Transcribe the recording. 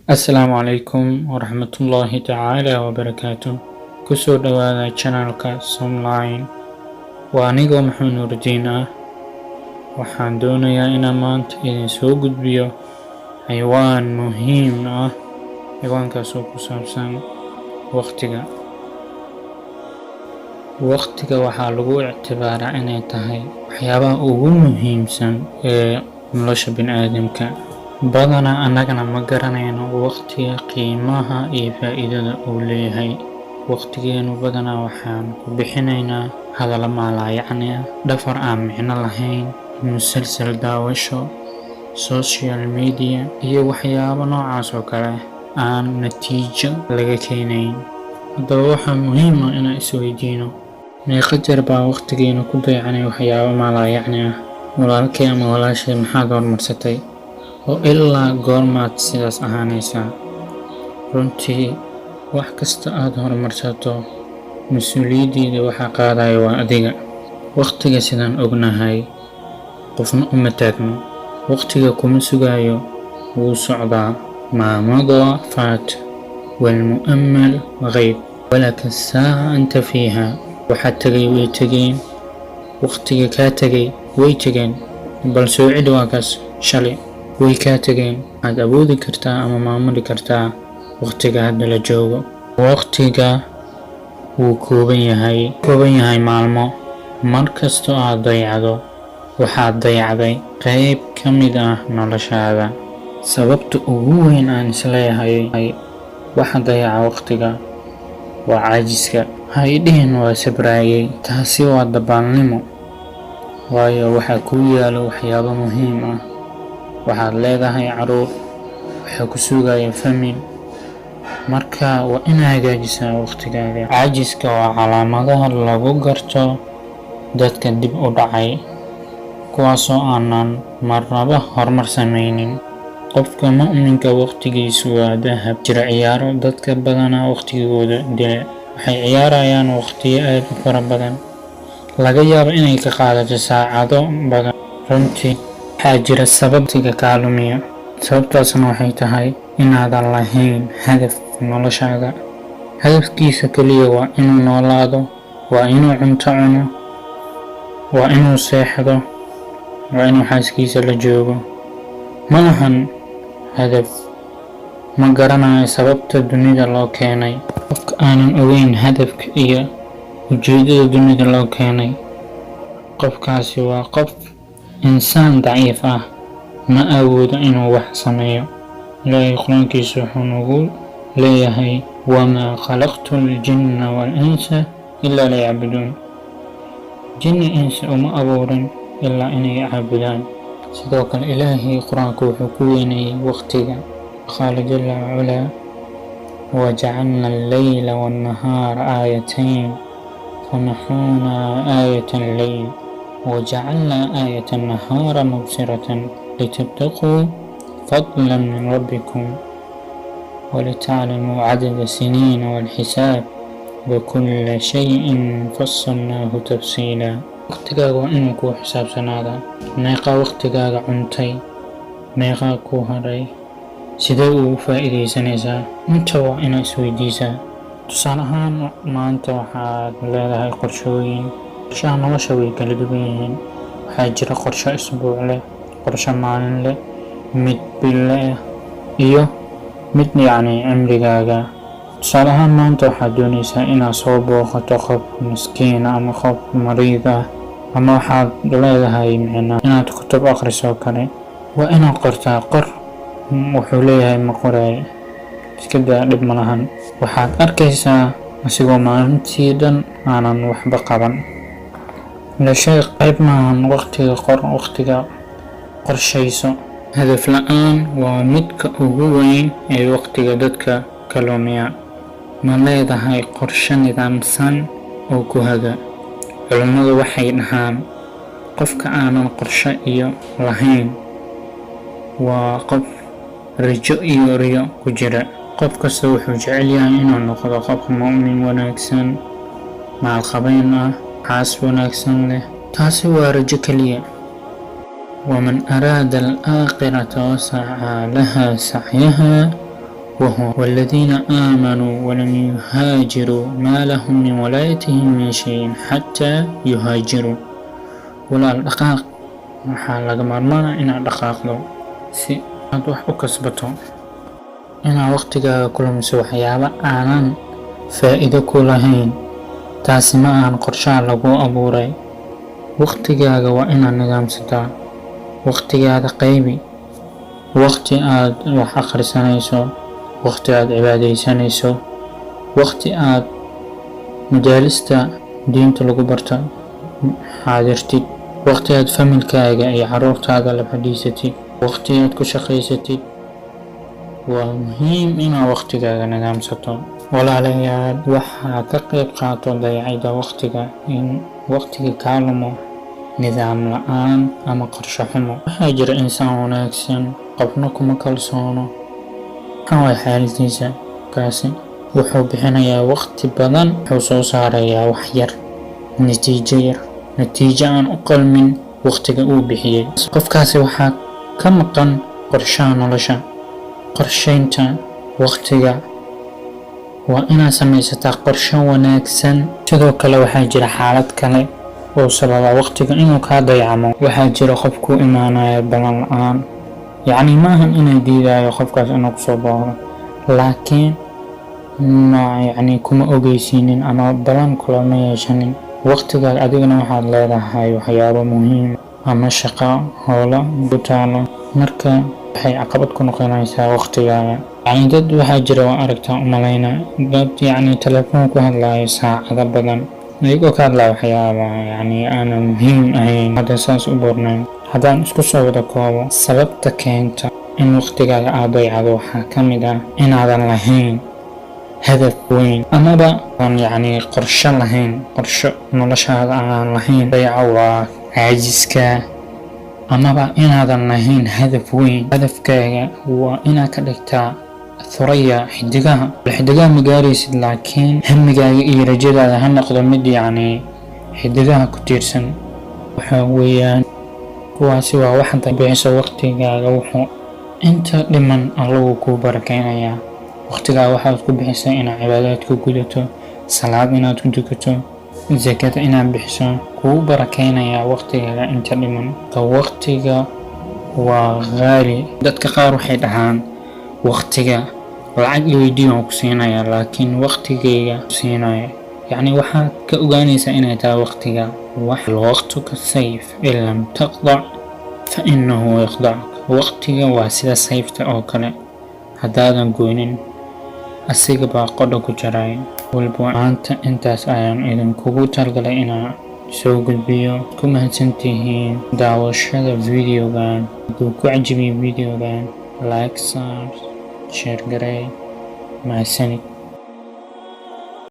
Asalaamu calaykum waraxmatullaahi tacaala wabarakaatu. Kusoo dhawaada channelka Somline. Waa anigoo Maxamed Nuurdiin ah. Waxaan doonayaa inaan maanta idin soo gudbiyo xayawaan muhiim ah. Xayawaankaasoo ku saabsan waqtiga. Waqtiga waxaa lagu ictibaaraa inay tahay waxyaabaha ugu muhiimsan ee nolosha bini'aadamka. Badanaa annagana ma garanayno waqtiga qiimaha iyo faa'iidada uu leeyahay. Waqtigeenu badanaa waxaan ku bixinaynaa hadallo maalaayacni ah, dhafar aan micno lahayn, musalsal daawasho, social media iyo waxyaabo noocaas oo kale aan natiijo laga keenayn. Haddaba waxaa muhiim ah inaan isweydiino, meeqa jeer baa waqtigeena ku dayacanay waxyaabo maalaayacni ah? Walaalkay ama walaashay maxaad horumarsatay oo ilaa goormaad sidaas ahaanaysaa? Runtii wax kasta aad horumarsato mas-uuliyaddeeda waxaa qaadaya waa adiga. Waqtiga sidaan ognahay qofna uma taagno, waqtiga kuma sugayo, wuu socdaa. maa madaa faat walmu'ammal ghayb walaka saaca anta fiiha. waxaa tagay way tageen, waqtiga kaa tagay way tageen, bal soo celi waa kaas shalay way kaa tageen. waxaad awoodi kartaa ama maamuli kartaa waqtiga hadda la joogo. waqtiga wuu kooban yahay maalmo. mar kastoo aad dayacdo waxaad dayacday qayb ka mid ah noloshaada. sababta ugu weyn aan isleeyahay waxa dayaca waqtiga waa caajiska. ha idhihin waa sabraayay, taasi waa dabaalnimo. waayo waxaa kuu yaalo waxyaabo muhiim ah. waxaad leedahay caruur, waxaa ku sugaya famil, marka waa inaad hagaajisaa waqtigaaga. caajiska waa calaamadaha lagu garto dadka dib u dhacay, kuwaasoo aanan marnaba horumar samaynin. qofka mu'minka waqtigiisu waa dahab. jira ciyaaro dadka badanaa waqtigooda dila. waxay ciyaarayaan waqtiyo aad u fara badan, laga yaabo inay ka qaadato saacado badan. runtii waxaa jira sababtiga kaa lumiya. sababtaasna waxay tahay inaadan lahayn hadaf noloshaada. hadafkiisa keliya waa inuu noolaado, waa inuu cunto cuno, waa inuu seexdo, waa inuu xaaskiisa la joogo. ma ahan hadaf. ma garanayo sababta dunida loo keenay. qofka aanan ogeyn hadafka iyo ujeedada dunida loo keenay, qofkaasi waa qof insaan daciif ah, ma awoodo inuu wax sameeyo. ilaahay qur-aankiisa wuxuu nagu leeyahay wamaa khalaqtu ljinna walinsa ilaa liyacbuduun. jinni insi uma abuurin ilaa inay caabudaan. sidoo kale ilaahay qur-aanku wuxuu ku weyneeyey waqtiga. qaala jala wacalaa wajacalna alleyla wannahaara aayatayn famaxuunaa aayata alleyl وجعلنا آية النهار مبصرة لتبتغوا فضلا من ربكم ولتعلموا عدد السنين والحساب وكل شيء فصلناه تفصيلا. waqtigaaga waa inuu kuu xisaabsanaada. meeqaa waqtigaaga cuntay, meeqaa kuu hadhay, sidee ugu faa'iidaysanaysaa? inta waa inaad isweydiisaa. tusaale ahaan maanta waxaad leedahay qorshooyin. qorshaha nolosha way kala duwan yihiin. waxaa jira qorsho isbuuc leh, qorsho maalin leh, mid bille ah iyo mid cimrigaaga. tusaale ahaan maanta waxaad doonaysaa inaad soo booqato qof miskiina ama qof mariid ah, ama waxaad leedahay inaad kutub akhriso kale. waa inaad qortaa. wuxuu leeyahay ma qoraay, iska daa, dhib ma lahan. waxaad arkaysaa asigoo maalintii dhan aanan waxba qaban. la shay qayb maahan waqtiga qorshayso. hadaf la-aan waa midka ugu weyn ee waqtiga dadka ka lumiya. ma leedahay qorshe nidaamsan oo ku haga? culimmadu waxay dhahaan qofka aanan qorshe iyo lahayn waa qof rajo iyo riyo ku jira. qof kasta wuxuu jecel yahay inuu noqdo qof mu'min wanaagsan, maalqabeyn ah, xaas wanaagsan leh. taasi waa rajo keliya. waman araada alaakhirata wasacaa laha sacyaha وهو والذين آمنوا ولم يهاجروا ما لهم من ولايتهم من شيء حتى يهاجروا ولا الدقاق waxaa laga maarmaana inaad dhaqaaqdo si aad wax u kasbato inaad waqtigaaga ku lumiso waxyaabo aanan faa'iido ku lahayn taasi ma ahan qorshaha lagu abuuray waqtigaaga waa inaad nidaamsataa waqtigaada qaybi waqti aad wax akhrisanayso waqti aad cibaadaysanayso waqti aad majaalista diinta lagu barta xaadirtid waqti aad familkaaga iyo caruurtaada la fadhiisatid waqti aad ku shaqaysatid waa muhiim inaad waqtigaaga nidaamsato walaalayaal waxaa ka qayb qaato dayacida waqtiga in waqtiga kaa lumo nidaam la-aan ama qorshe xumo waxaa jira insaan wanaagsan qofna kuma kalsoono maxaa waay xaaladiisa kaasi wuxuu bixinayaa waqti badan wuxuu soo saarayaa wax yar natiijo aan u qalmin waqtiga uu bixiyey qofkaasi waxaa ka maqan qorshaha nolosha qorshaynta waqtiga waa inaad samaysataa qorshe wanaagsan sidoo kale waxaa jira xaalad kale oo sababa waqtiga inuu kaa dayacmo waxaa jira qof ku imaanaya balan la-aan yacni maahan inay diidayo qofkaas inuu kusoo booqdo laakiin yacni kuma ogeysiinin ama balan kulama yeeshanin waqtigaaga adigana waxaad leedahay waxyaabo muhiim ama shaqo howlo ku taalo marka waxay caqabad ku noqonaysaa waqtigaaga yacni dad waxaa jira waa aragtaa umalayna dad yacni telefoon ku hadlaayo saacado badan iyagoo ka hadlaya waxyaaba yacni aanan muhiim ahayn hadda saas u bornayn haddaan isku soo wada koobo sababta keenta in waqtigaaga aad dayacdo waxaa ka mid ah inaadan lahayn hadaf weyn amaba aan yacni qorshe lahayn qorshe noloshaada aan lahayn dayaco waa caajiska amaba inaadan lahayn hadaf weyn hadafkaaga waa inaad ka dhigtaa thuraya xidigaha ma gaaraysid laakiin hamigaaga iyo rajadaada ha noqdo mid yacni xidigaha ku tiirsan waxaa weeyaan kuwaasi waa waxaad bixiso waqtigaaga wuxuu inta dhiman allagu kuu barakeynayaa waqtigaa waxaad ku bixisa inaad cibaadaad ku gudato salaad inaad ku dukato zakada inaad bixiso kuu barakeynayaa waqtigaaga inta dhiman ka waqtiga waa qaali dadka qaar waxay dhahaan waqtiga lacag iweydiin oo ku siinaya laakiin waqtigayga siinaya yacni waxaad ka ogaanaysaa inay tahay waqtiga waqtuka sayf in lam taqdac fa inahu yaqdacuk waqtiga waa sida sayfta oo kale haddaadan goynin asiga baa qodha ku jaraya walba maanta intaas ayaan idinkugu talgalay inaan soo gudbiyo ku mahadsantihiin daawashada videogan hadduu ku cajibiyo videogan like share garee mahadsanid